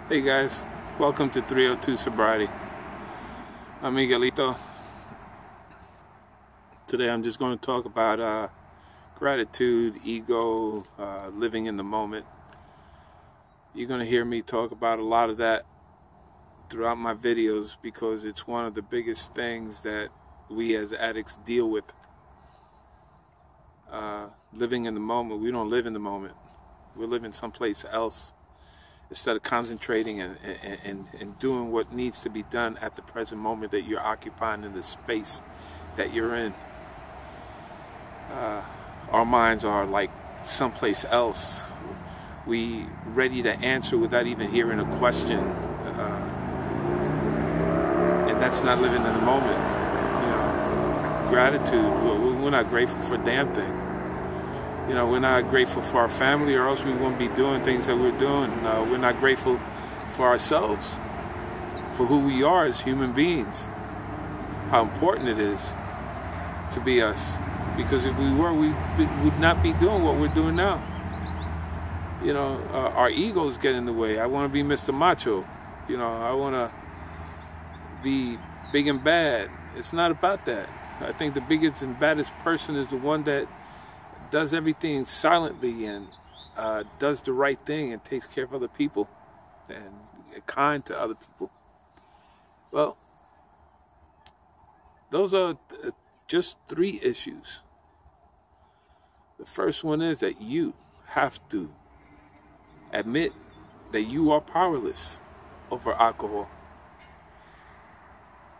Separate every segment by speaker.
Speaker 1: Hey guys, welcome to 302 Sobriety. I'm Miguelito. Today I'm just going to talk about gratitude, ego, living in the moment. You're going to hear me talk about a lot of that throughout my videos because it's one of the biggest things that we as addicts deal with. Living in the moment. We don't live in the moment. We're living someplace else. Instead of concentrating and doing what needs to be done at the present moment that you're occupying in the space that you're in. Our minds are like someplace else. We ready to answer without even hearing a question. And that's not living in the moment. You know, gratitude, we're not grateful for a damn thing. You know, we're not grateful for our family, or else we wouldn't be doing things that we're doing. We're not grateful for ourselves, for who we are as human beings, how important it is to be us. Because if we were, we would not be doing what we're doing now. You know, our egos get in the way. I want to be Mr. Macho. You know, I want to be big and bad. It's not about that. I think the biggest and baddest person is the one that does everything silently and does the right thing and takes care of other people and kind to other people. Well, those are just 3 issues. The first one is that you have to admit that you are powerless over alcohol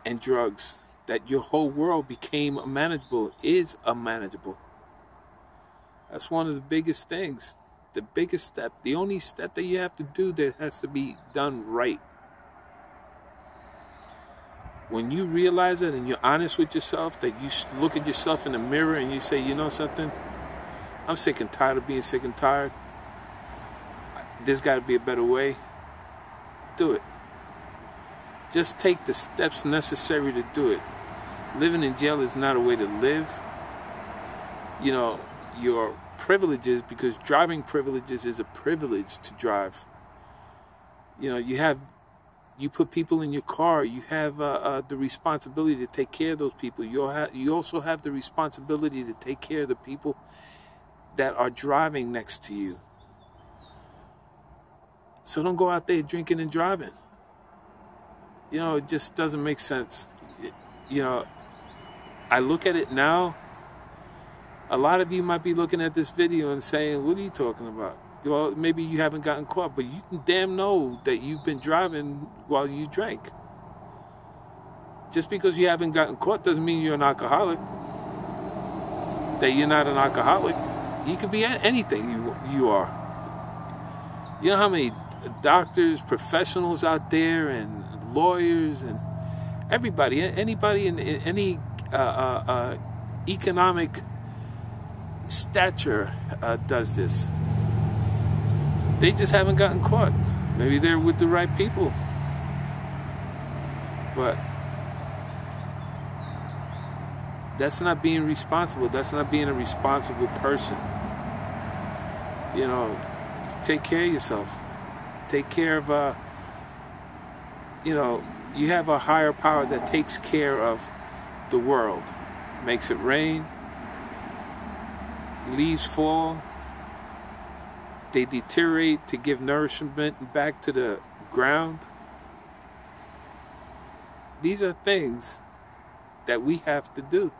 Speaker 1: and drugs, that your whole world became unmanageable, is unmanageable. That's one of the biggest things, the biggest step, the only step that you have to do that has to be done right. When you realize it and you're honest with yourself, that you look at yourself in the mirror and you say, you know something, I'm sick and tired of being sick and tired. There's got to be a better way. Do it. Just take the steps necessary to do it. Living in jail is not a way to live. You know, your privileges, because driving privileges is a privilege to drive. You know, you put people in your car. You have the responsibility to take care of those people. You also have the responsibility to take care of the people that are driving next to you. So don't go out there drinking and driving. You know, it just doesn't make sense. You know, I look at it now. A lot of you might be looking at this video and saying, what are you talking about? Well, maybe you haven't gotten caught, but you can damn know that you've been driving while you drank. Just because you haven't gotten caught doesn't mean you're an alcoholic. That you're not an alcoholic. You could be anything you are. You know how many doctors, professionals out there, and lawyers, and everybody, anybody in any economic stature does this. They just haven't gotten caught. Maybe they're with the right people. But that's not being responsible. That's not being a responsible person. You know, take care of yourself. Take care of, you know, you have a higher power that takes care of the world. Makes it rain. Leaves fall. They deteriorate to give nourishment back to the ground. These are things that we have to do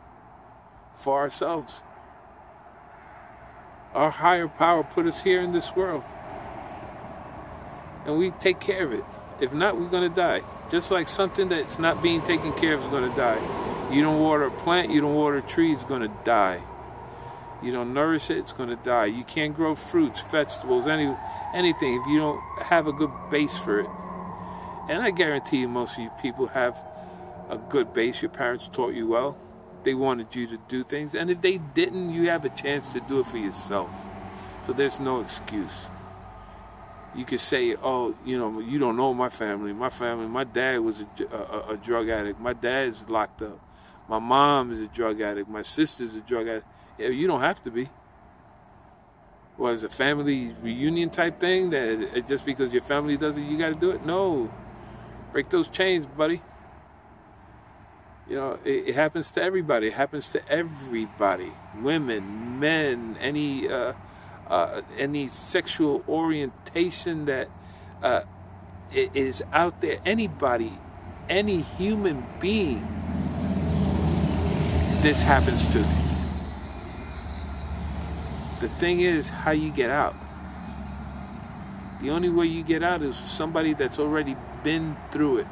Speaker 1: for ourselves. Our higher power put us here in this world. And we take care of it. If not, we're going to die. Just like something that's not being taken care of is going to die. You don't water a plant, you don't water a tree, it's going to die. You don't nourish it, it's going to die. You can't grow fruits, vegetables, anything if you don't have a good base for it. And I guarantee you most of you people have a good base. Your parents taught you well. They wanted you to do things. And if they didn't, you have a chance to do it for yourself. So there's no excuse. You could say, oh, you know, you don't know my family. My dad was a drug addict. My dad's locked up. My mom is a drug addict. My sister's a drug addict. Yeah, you don't have to be. Was a family reunion type thing that just because your family does it, you got to do it? No. Break those chains, buddy. You know, it happens to everybody. It happens to everybody. Women, men, any sexual orientation that is out there. Anybody, any human being, this happens to. The thing is how you get out. The only way you get out is somebody that's already been through it.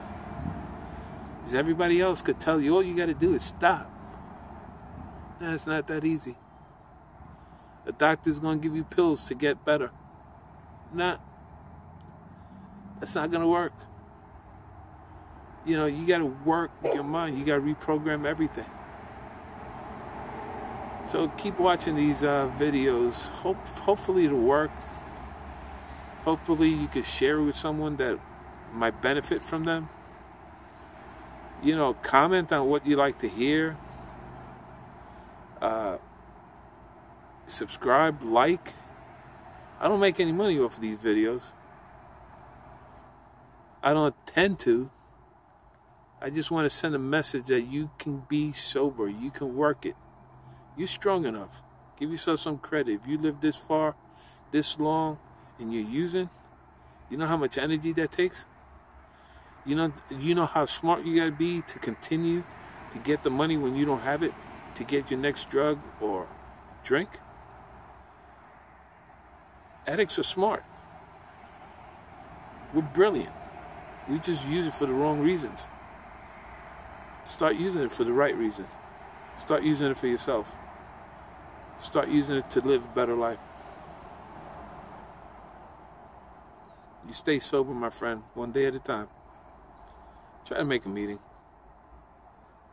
Speaker 1: Because everybody else could tell you, all you got to do is stop. No, it's not that easy. The doctor's going to give you pills to get better. Nah. That's not going to work. You know, you got to work your mind. You got to reprogram everything. So keep watching these videos. Hopefully it'll work. Hopefully you can share it with someone that might benefit from them. You know, comment on what you like to hear. Subscribe, like. I don't make any money off of these videos. I don't intend to. I just want to send a message that you can be sober. You can work it. You're strong enough. Give yourself some credit. If you live this far, this long, and you're using, you know how much energy that takes? You know how smart you gotta be to continue to get the money when you don't have it, to get your next drug or drink? Addicts are smart. We're brilliant. We just use it for the wrong reasons. Start using it for the right reason. Start using it for yourself. Start using it to live a better life. You stay sober, my friend, one day at a time. Try to make a meeting.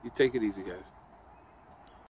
Speaker 1: You take it easy, guys.